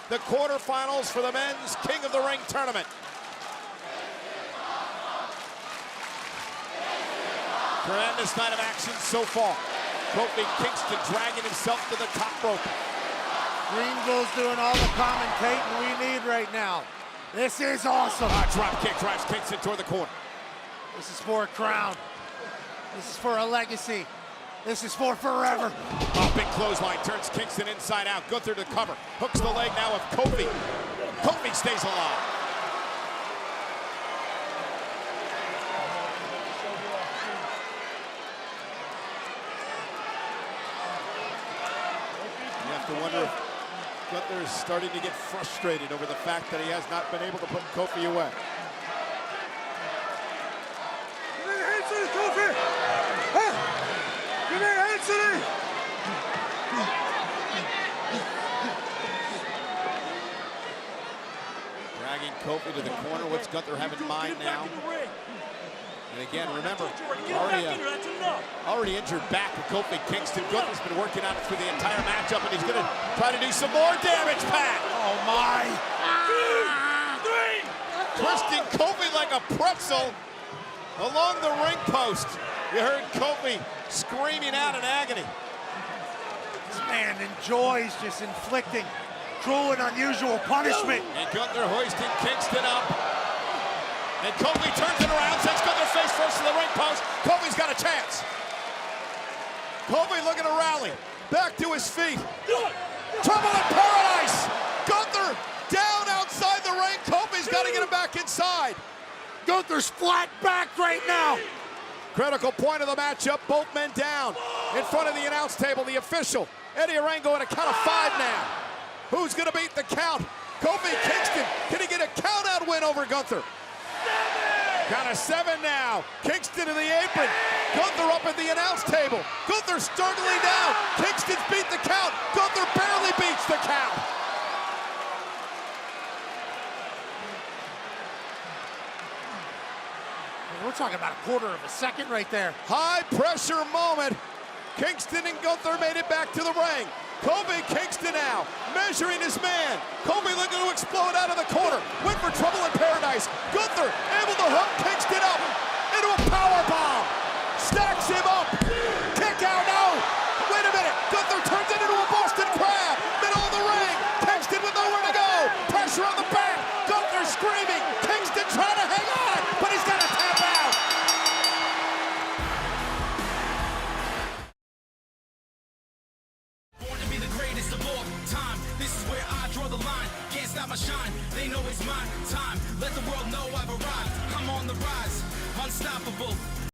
the quarterfinals for the men's King of the Ring tournament. Tremendous night of action so far. Kofi Kingston dragging himself to the top rope. Greenville's doing all the commentating we need right now. This is awesome. Drop kick drives Kingston toward the corner. This is for a crown. This is for a legacy. This is for forever. Big clothesline turns Kingston inside out. Gunther to cover. Hooks the leg now of Kofi. Kofi stays alive. You have to wonder if Gunther is starting to get frustrated over the fact that he has not been able to put Kofi away. Give me your hands to the Kofi! Give me your hands to the... Dragging Kofi to the corner. What's Gunther have in mind now? And again, remember, already injured back with Kofi Kingston. Gunther's been working on it through the entire matchup, and he's going to try to do some more damage, Pat. Oh, my. 2, 3. Twisting Kofi like a pretzel along the ring post. You heard Kofi screaming out in agony. This man enjoys just inflicting cruel and unusual punishment. And Gunther hoisting Kingston up. And Kofi turns it around, sends Gunther face first to the ring post. Kofi's got a chance. Kofi looking to rally. Back to his feet. Trouble in paradise. Gunther down outside the ring. Kofi's got to get him back inside. Gunther's flat back right now. Critical point of the matchup. Both men down. In front of the announce table, the official, Eddie Arango, at a count of 5 now. Who's going to beat the count? Kofi Kingston. Can he get a count-out win over Gunther? Count of 7 now. Kingston to the apron. Gunther up at the announce table. Gunther struggling down. Kingston's beat the count. Gunther barely beats the count. We're talking about a quarter of a second right there. High pressure moment. Kingston and Gunther made it back to the ring. Kofi Kingston now measuring his man. Kofi looking to explode out of the corner. Went for trouble in paradise. Gunther able to hook Kingston up into a power bomb. Stacks him up. Kick out. No. Wait a minute. Gunther turns it into a Boston Crab. Middle of the ring. Kingston with nowhere to go. Pressure on the back. Gunther screaming. Kingston trying to hang on, but he's got to tap out. Stop my shine, they know it's my time. Let the world know I've arrived. I'm on the rise, unstoppable.